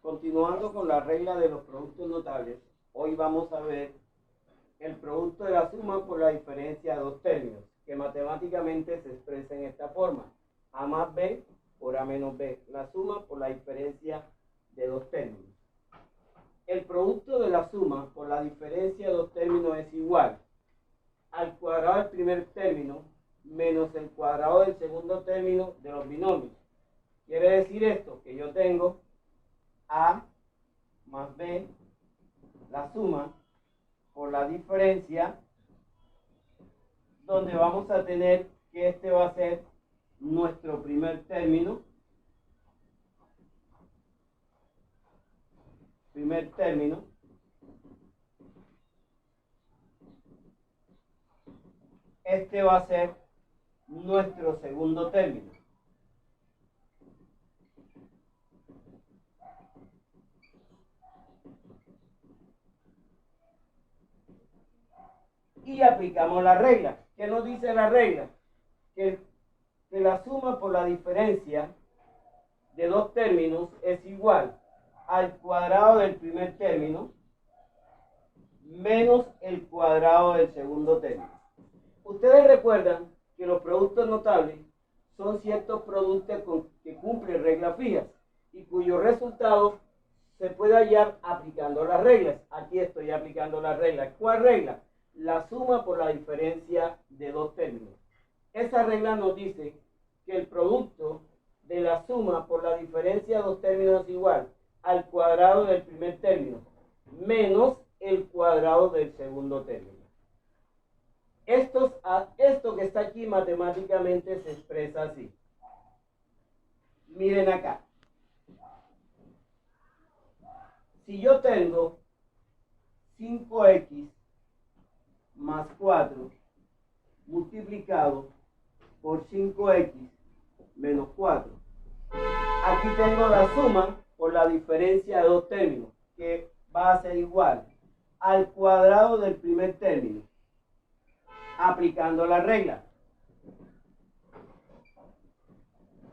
Continuando con la regla de los productos notables, hoy vamos a ver el producto de la suma por la diferencia de dos términos, que matemáticamente se expresa en esta forma: A más B por A menos B, la suma por la diferencia de dos términos. El producto de la suma por la diferencia de dos términos es igual al cuadrado del primer término menos el cuadrado del segundo término de los binomios. Quiere decir esto, que yo tengo A más B, la suma por la diferencia, donde vamos a tener que este va a ser nuestro primer término, este va a ser nuestro segundo término. Y aplicamos la regla. ¿Qué nos dice la regla? Que la suma por la diferencia de dos términos es igual al cuadrado del primer término menos el cuadrado del segundo término. Ustedes recuerdan que los productos notables son ciertos productos que cumplen reglas fijas y cuyos resultados se puede hallar aplicando las reglas. Aquí estoy aplicando las reglas. ¿Cuál regla? La suma por la diferencia de dos términos. Esa regla nos dice que el producto de la suma por la diferencia de dos términos es igual al cuadrado del primer término menos el cuadrado del segundo término. Esto que está aquí matemáticamente se expresa así. Miren acá. Si yo tengo 5x más 4 multiplicado por 5x menos 4. Aquí tengo la suma por la diferencia de dos términos, que va a ser igual al cuadrado del primer término, aplicando la regla,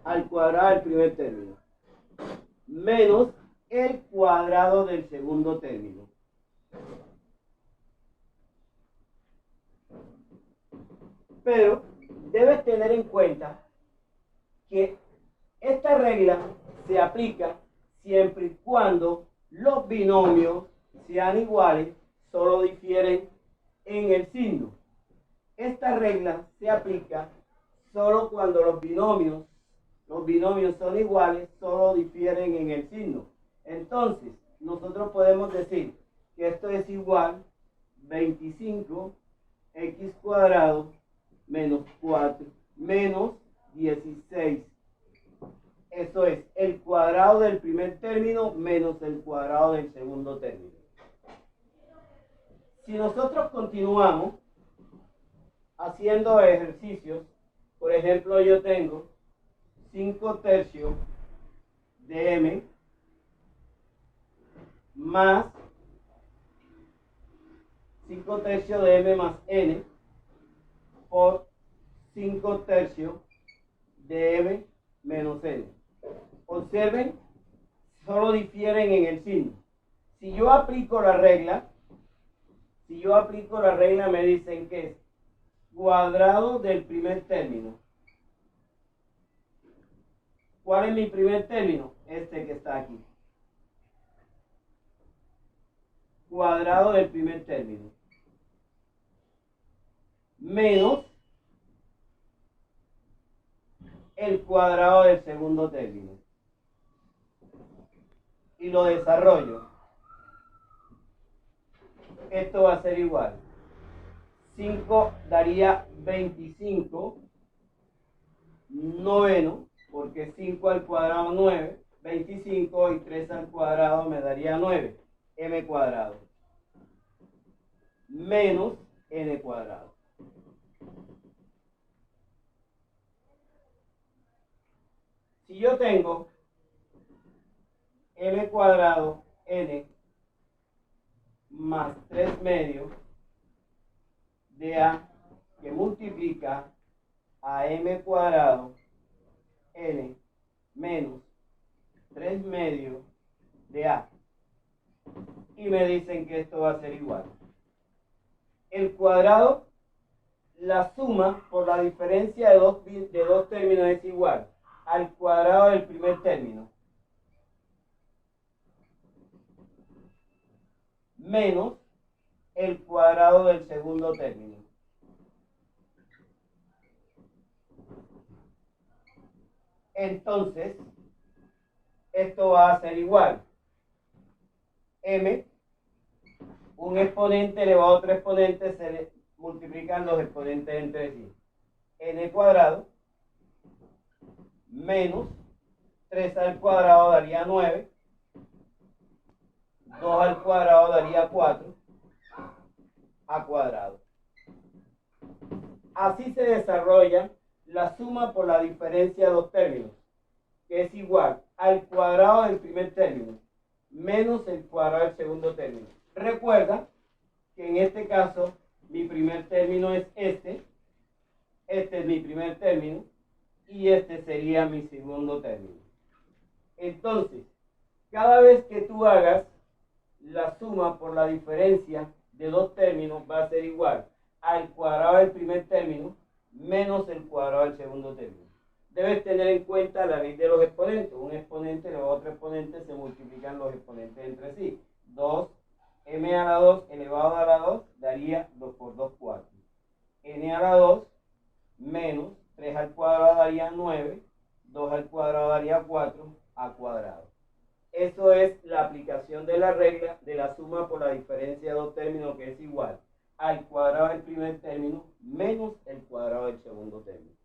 al cuadrado del primer término, menos el cuadrado del segundo término. Pero debes tener en cuenta que esta regla se aplica siempre y cuando los binomios sean iguales, solo difieren en el signo. Esta regla se aplica solo cuando los binomios son iguales, solo difieren en el signo. Entonces, nosotros podemos decir que esto es igual 25x cuadrado menos 4 menos 16. Eso es el cuadrado del primer término menos el cuadrado del segundo término. Si nosotros continuamos haciendo ejercicios, por ejemplo, yo tengo 5 tercios de m más 5 tercios de m más n por 5 tercios de m menos n. Observen, solo difieren en el signo. Si yo aplico la regla, me dicen que es cuadrado del primer término. ¿Cuál es mi primer término? Este que está aquí. Cuadrado del primer término. Menos el cuadrado del segundo término. Y lo desarrollo. Esto va a ser igual. 5 daría 25 noveno, porque 5 al cuadrado 9, 25 y 3 al cuadrado me daría 9, m cuadrado. Menos n cuadrado. Si yo tengo m cuadrado n más 3 medios de a que multiplica a m cuadrado n menos 3 medios de A. Y me dicen que esto va a ser igual. El cuadrado, la suma por la diferencia de dos términos es igual al cuadrado del primer término menos el cuadrado del segundo término. Entonces, esto va a ser igual. M, un exponente elevado a otro exponente, se le multiplican los exponentes entre sí. N cuadrado menos 3 al cuadrado daría 9. 2 al cuadrado daría 4 a cuadrado. Así se desarrolla la suma por la diferencia de dos términos, que es igual al cuadrado del primer término menos el cuadrado del segundo término. Recuerda que en este caso mi primer término es este es mi primer término y este sería mi segundo término. Entonces, cada vez que tú hagas la suma por la diferencia de dos términos va a ser igual al cuadrado del primer término menos el cuadrado del segundo término. Debes tener en cuenta la ley de los exponentes. Un exponente elevado a otro exponente se multiplican los exponentes entre sí. 2m a la 2 elevado a la 2 daría 2 por 2, 4. N a la 2 menos 3 al cuadrado daría 9. 2 al cuadrado daría 4 a cuadrado. Eso es la aplicación de la regla de la suma por la diferencia de dos términos, que es igual al cuadrado del primer término menos el cuadrado del segundo término.